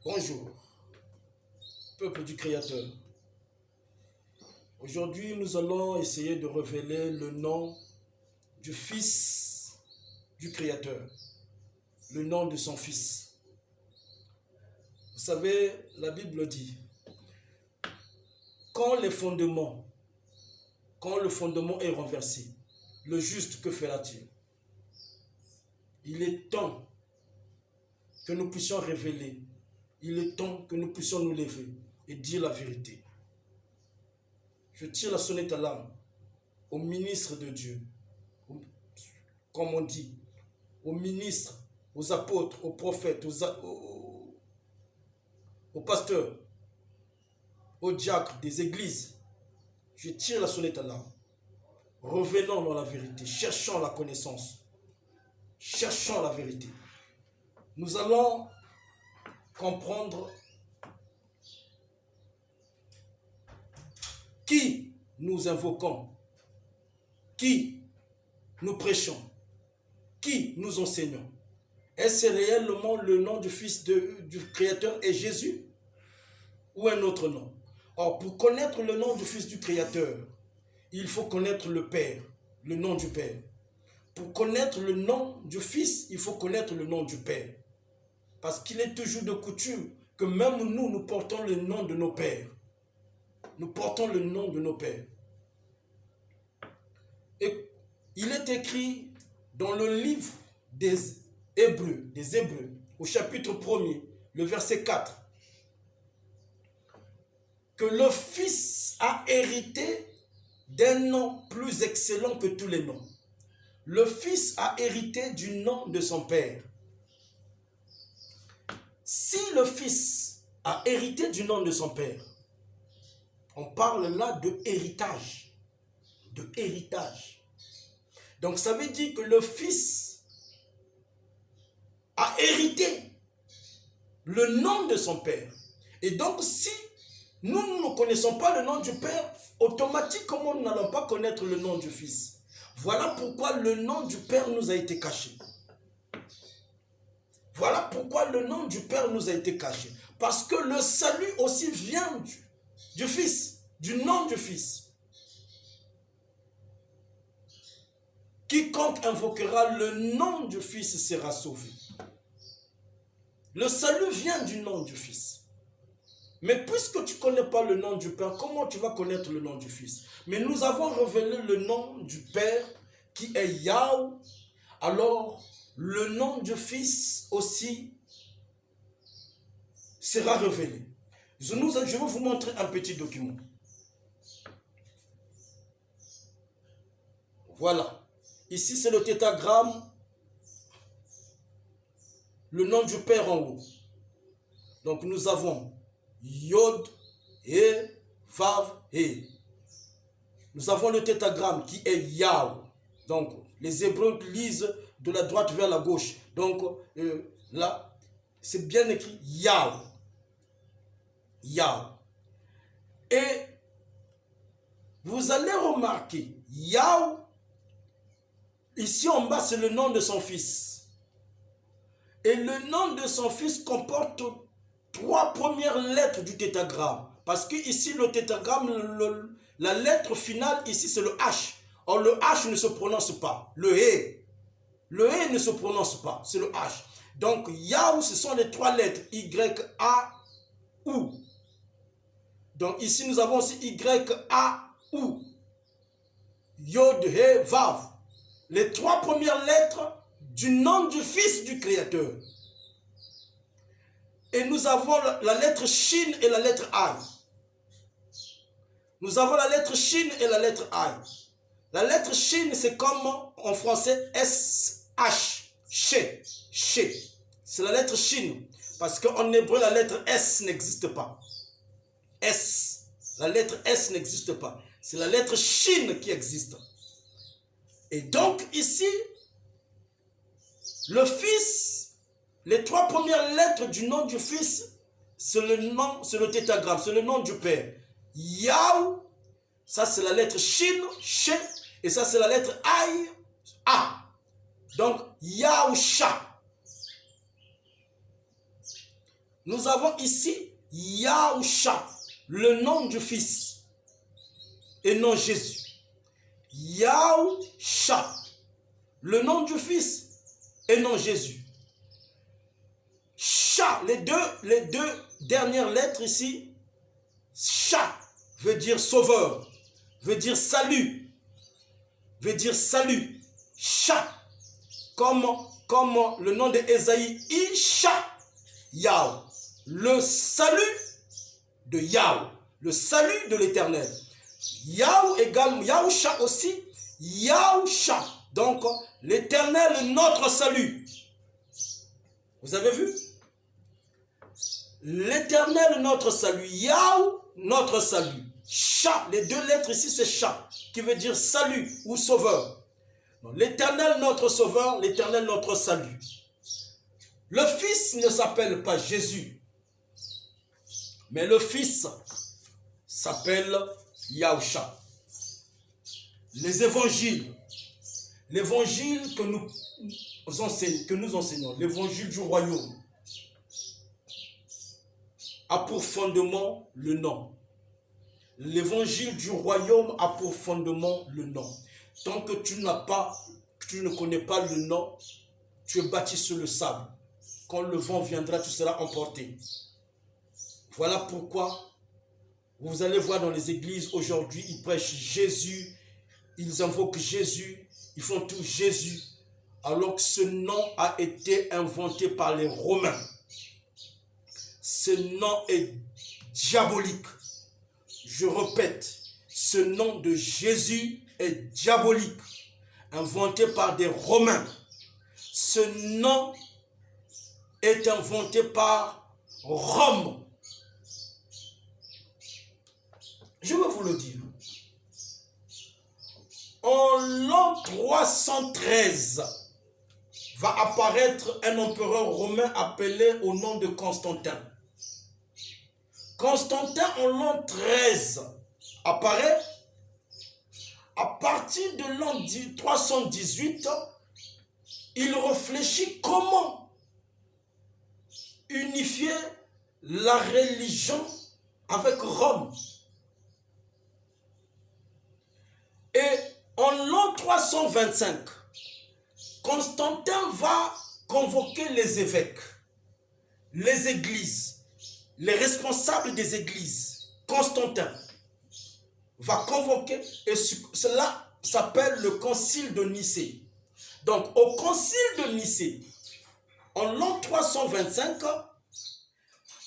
Bonjour, peuple du Créateur. Aujourd'hui, nous allons essayer de révéler le nom du Fils du Créateur, le nom de son Fils. Vous savez, la Bible dit, quand le fondement est renversé, le juste, que fera-t-il? Il est temps que nous puissions révéler, il est temps que nous puissions nous lever et dire la vérité. Je tire la sonnette à l'alarme aux ministres de Dieu, comme on dit, aux ministres, aux apôtres, aux prophètes, aux pasteurs, aux diacres des églises. Je tire la sonnette à l'alarme. Revenons dans la vérité, cherchons la connaissance, cherchons la vérité. Nous allons comprendre qui nous invoquons, qui nous prêchons, qui nous enseignons. Est-ce réellement le nom du Fils du Créateur est Jésus ou un autre nom? Or, pour connaître le nom du Fils du Créateur, il faut connaître le Père, le nom du Père. Pour connaître le nom du Fils, il faut connaître le nom du Père. Parce qu'il est toujours de coutume que même nous, nous portons le nom de nos pères. Nous portons le nom de nos pères. Et il est écrit dans le livre des Hébreux, au chapitre 1er, le verset 4, que le Fils a hérité d'un nom plus excellent que tous les noms. Le Fils a hérité du nom de son Père. Si le Fils a hérité du nom de son Père, on parle là de héritage. De héritage. Donc ça veut dire que le Fils a hérité le nom de son Père. Et donc si nous ne connaissons pas le nom du Père, automatiquement nous n'allons pas connaître le nom du Fils. Voilà pourquoi le nom du Père nous a été caché. Voilà pourquoi le nom du Père nous a été caché. Parce que le salut aussi vient du Fils, du nom du Fils. Quiconque invoquera le nom du Fils sera sauvé. Le salut vient du nom du Fils. Mais puisque tu ne connais pas le nom du Père, comment tu vas connaître le nom du Fils? Mais nous avons révélé le nom du Père qui est Yahweh. Alors, le nom du Fils aussi sera révélé. Je vais vous montrer un petit document. Voilà. Ici, c'est le tétragramme. Le nom du Père en haut. Donc, nous avons Yod, He, Vav, He. Nous avons le tétragramme qui est Yahweh. Donc, les Hébreux lisent de la droite vers la gauche. Donc, là, c'est bien écrit Yahweh. Yahweh. Et vous allez remarquer, Yahweh, ici en bas, c'est le nom de son Fils. Et le nom de son Fils comporte 3 premières lettres du tétragramme. Parce que ici, le tétragramme, la lettre finale, ici, c'est le H. Or, le H ne se prononce pas. Le He. Le He ne se prononce pas. C'est le H. Donc, Yahweh, ce sont les 3 lettres. Y, A, U. Donc, ici, nous avons aussi Y, A, U. Yod, He, Vav. Les 3 premières lettres du nom du Fils du Créateur. Et nous avons la lettre Shin et la lettre Aï. Nous avons la lettre Shin et la lettre Aï. La lettre Shin, c'est comme en français S-H. She. C'est la lettre Shin. Parce qu'en hébreu, la lettre S n'existe pas. S. La lettre S n'existe pas. C'est la lettre Shin qui existe. Et donc, ici, le Fils, les 3 premières lettres du nom du Fils, c'est le tétragramme, c'est le nom du Père. Yahweh, ça c'est la lettre Shin, She, et ça c'est la lettre Aï, A. Donc, Yahusha. nous avons ici Yahusha, le nom du Fils, et non Jésus. Yahusha, le nom du Fils, et non Jésus. Sha, les deux dernières lettres ici, Sha veut dire sauveur, veut dire salut, Sha, comme le nom de Ésaïe, Isha, Yahweh, le salut de Yahweh, le salut de l'Éternel. Yahweh égale Yahusha aussi, Yahusha, donc l'Éternel notre salut. Vous avez vu? L'Éternel notre salut, Yahweh notre salut. Sha, les deux lettres ici c'est Sha, qui veut dire salut ou sauveur. L'Éternel notre sauveur, l'Éternel notre salut. Le Fils ne s'appelle pas Jésus, mais le Fils s'appelle Yahusha. Les évangiles, l'évangile que nous enseignons, l'évangile du royaume, a pour fondement le nom. L'évangile du royaume a pour fondement le nom. Tant que tu ne connais pas le nom, tu es bâti sur le sable. Quand le vent viendra, tu seras emporté. Voilà pourquoi vous allez voir dans les églises aujourd'hui, ils prêchent Jésus, ils invoquent Jésus, ils font tout Jésus, alors que ce nom a été inventé par les Romains. Ce nom est diabolique. Je répète, ce nom de Jésus est diabolique, inventé par des Romains. Ce nom est inventé par Rome. Je vais vous le dire. En l'an 313, va apparaître un empereur romain appelé au nom de Constantin. Constantin, en l'an 13, apparaît. À partir de l'an 318, il réfléchit comment unifier la religion avec Rome. Et en l'an 325, Constantin va convoquer les évêques, les églises, les responsables des églises. Constantin va convoquer, et cela s'appelle le concile de Nicée. Donc, au concile de Nicée, en l'an 325,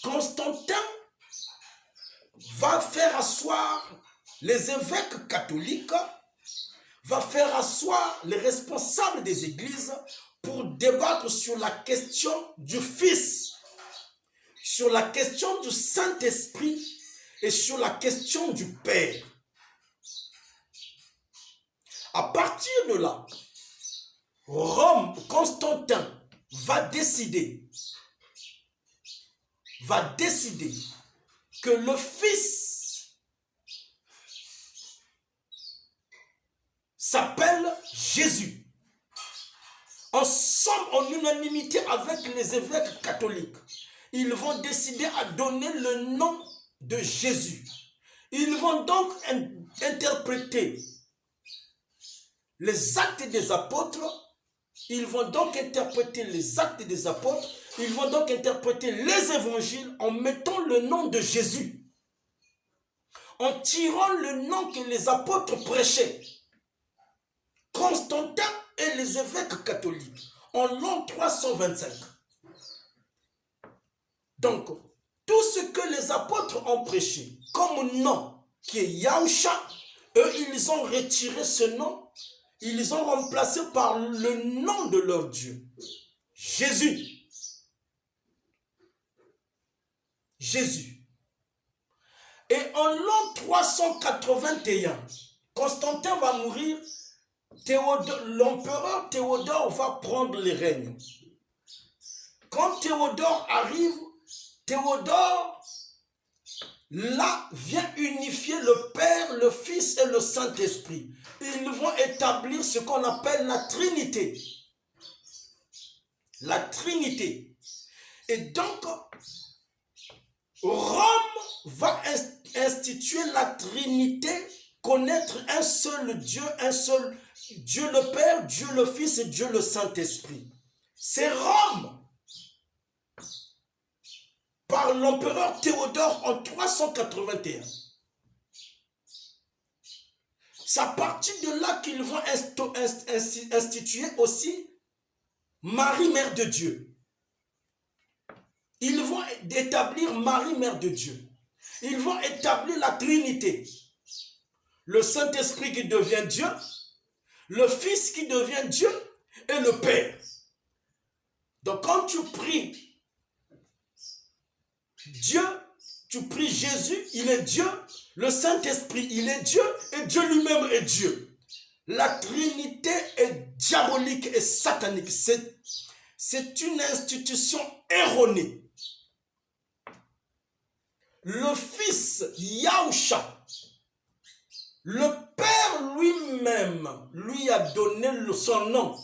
Constantin va faire asseoir les évêques catholiques, va faire asseoir les responsables des églises pour débattre sur la question du Fils, sur la question du Saint-Esprit et sur la question du Père. À partir de là, Constantin va décider que le Fils s'appelle Jésus. Ensemble, en unanimité avec les évêques catholiques, ils vont décider à donner le nom de Jésus. Ils vont donc interpréter les actes des apôtres. Ils vont donc interpréter les actes des apôtres. Ils vont donc interpréter les évangiles en mettant le nom de Jésus, en tirant le nom que les apôtres prêchaient. Constantin et les évêques catholiques en l'an 325. Donc, tout ce que les apôtres ont prêché comme nom, qui est Yahusha, eux, ils ont retiré ce nom, ils ont remplacé par le nom de leur Dieu, Jésus. Jésus. Et en l'an 381, Constantin va mourir, l'empereur Théodore va prendre les règnes. Quand Théodore arrive, Théodore, là, vient unifier le Père, le Fils et le Saint-Esprit. Ils vont établir ce qu'on appelle la Trinité. La Trinité. Et donc, Rome va instituer la Trinité, connaître un seul Dieu le Père, Dieu le Fils et Dieu le Saint-Esprit. C'est Rome, par l'empereur Théodore en 381. C'est à partir de là qu'ils vont instituer aussi Marie, Mère de Dieu. Ils vont établir Marie, Mère de Dieu. Ils vont établir la Trinité. Le Saint-Esprit qui devient Dieu, le Fils qui devient Dieu et le Père. Donc quand tu pries Dieu, tu pries Jésus, il est Dieu, le Saint-Esprit, il est Dieu et Dieu lui-même est Dieu. La Trinité est diabolique et satanique. C'est une institution erronée. Le Fils Yahusha, le Père lui-même, lui a donné son nom.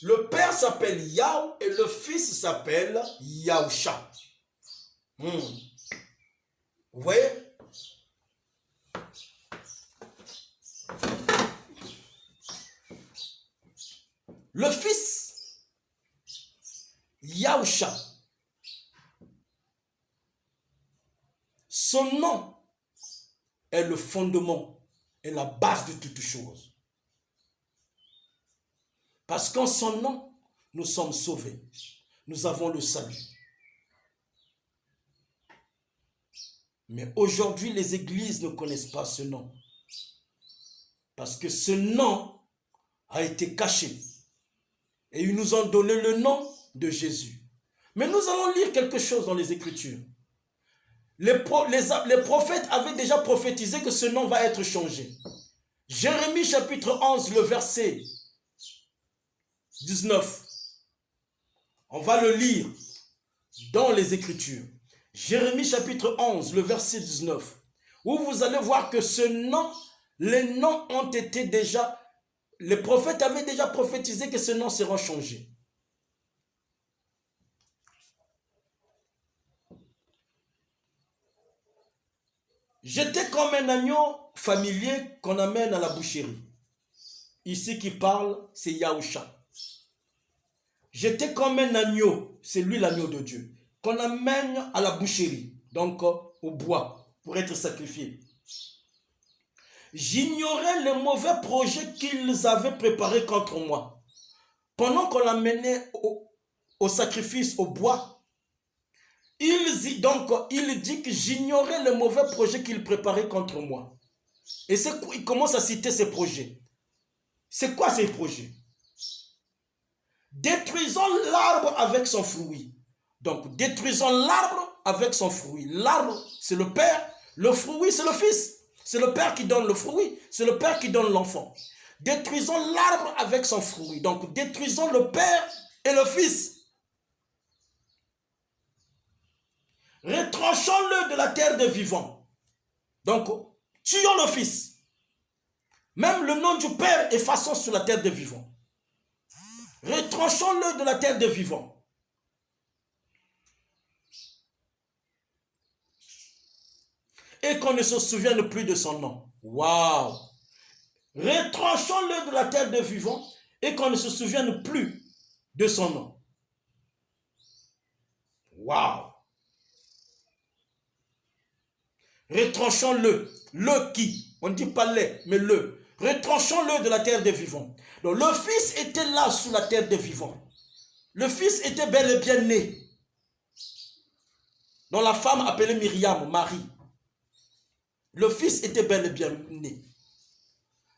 Le Père s'appelle Yahou et le Fils s'appelle Yahusha. Vous voyez? Le Fils Yahusha, son nom est le fondement et la base de toutes choses. Parce qu'en son nom, nous sommes sauvés. Nous avons le salut. Mais aujourd'hui, les églises ne connaissent pas ce nom. Parce que ce nom a été caché. Et ils nous ont donné le nom de Jésus. Mais nous allons lire quelque chose dans les Écritures. Les prophètes avaient déjà prophétisé que ce nom va être changé. Jérémie chapitre 11, le verset 19. On va le lire dans les Écritures. Jérémie chapitre 11, le verset 19. Où vous allez voir que ce nom, les noms ont été déjà, les prophètes avaient déjà prophétisé que ce nom sera changé. J'étais comme un agneau familier qu'on amène à la boucherie. Ici qui parle, c'est Yahusha. J'étais comme un agneau, c'est lui l'agneau de Dieu, qu'on amène à la boucherie, donc au bois, pour être sacrifié. J'ignorais les mauvais projets qu'ils avaient préparés contre moi. Pendant qu'on l'amenait au sacrifice, au bois, il dit que j'ignorais les mauvais projets qu'ils préparaient contre moi. Et il commence à citer ces projets. C'est quoi ces projets? Détruisons l'arbre avec son fruit. Donc, détruisons l'arbre avec son fruit. L'arbre, c'est le Père. Le fruit, c'est le Fils. C'est le Père qui donne le fruit. C'est le Père qui donne l'enfant. Détruisons l'arbre avec son fruit. Donc, détruisons le Père et le Fils. Retranchons-le de la terre des vivants. Donc, tuons le Fils. Même le nom du Père effaçons sur la terre des vivants. Retranchons-le de la terre des vivants. Et qu'on ne se souvienne plus de son nom. Waouh! Retranchons-le de la terre des vivants et qu'on ne se souvienne plus de son nom. Waouh! Retranchons-le. Le qui? On ne dit pas les, mais le. Retranchons-le de la terre des vivants. Donc le Fils était là sous la terre des vivants. Le Fils était bel et bien né. Dont la femme appelée Myriam, Marie. Le Fils était bel et bien né.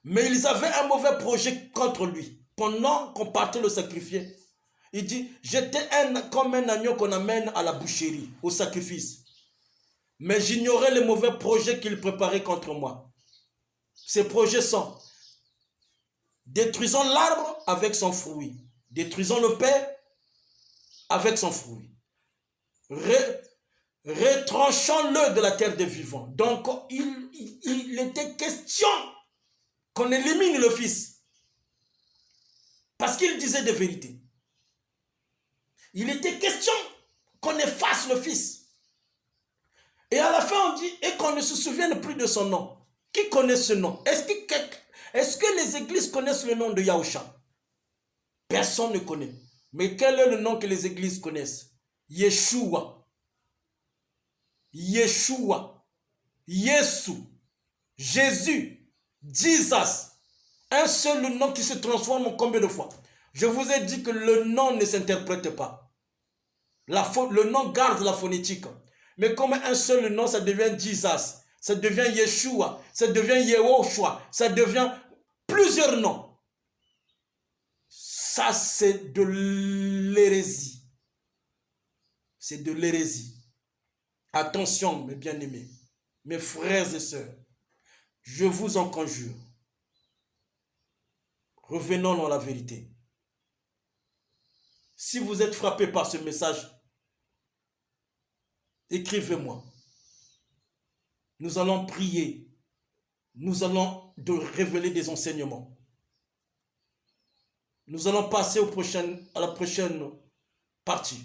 Mais ils avaient un mauvais projet contre lui. Pendant qu'on partait le sacrifier, il dit, j'étais comme un agneau qu'on amène à la boucherie, au sacrifice. Mais j'ignorais les mauvais projets qu'il préparait contre moi. Ces projets sont: détruisons l'arbre avec son fruit. Détruisons le Père avec son fruit. Retranchons-le de la terre des vivants. Donc, il était question qu'on élimine le Fils. Parce qu'il disait des vérités. Il était question qu'on efface le Fils. Et à la fin, on dit, et qu'on ne se souvienne plus de son nom. Qui connaît ce nom? Est-ce que les églises connaissent le nom de Yahusha? Personne ne connaît. Mais quel est le nom que les églises connaissent? Yeshua. Yeshua. Yesu. Jésus. Jesus. Un seul nom qui se transforme en combien de fois? Je vous ai dit que le nom ne s'interprète pas. Le nom garde la phonétique. Mais comme un seul nom, ça devient Jesus. Ça devient Yeshua. Ça devient Yehoshua. Ça devient plusieurs noms. Ça, c'est de l'hérésie. C'est de l'hérésie. Attention, mes bien-aimés, mes frères et sœurs, je vous en conjure. Revenons dans la vérité. Si vous êtes frappé par ce message, écrivez-moi. Nous allons prier. Nous allons révéler des enseignements. Nous allons passer à la prochaine partie.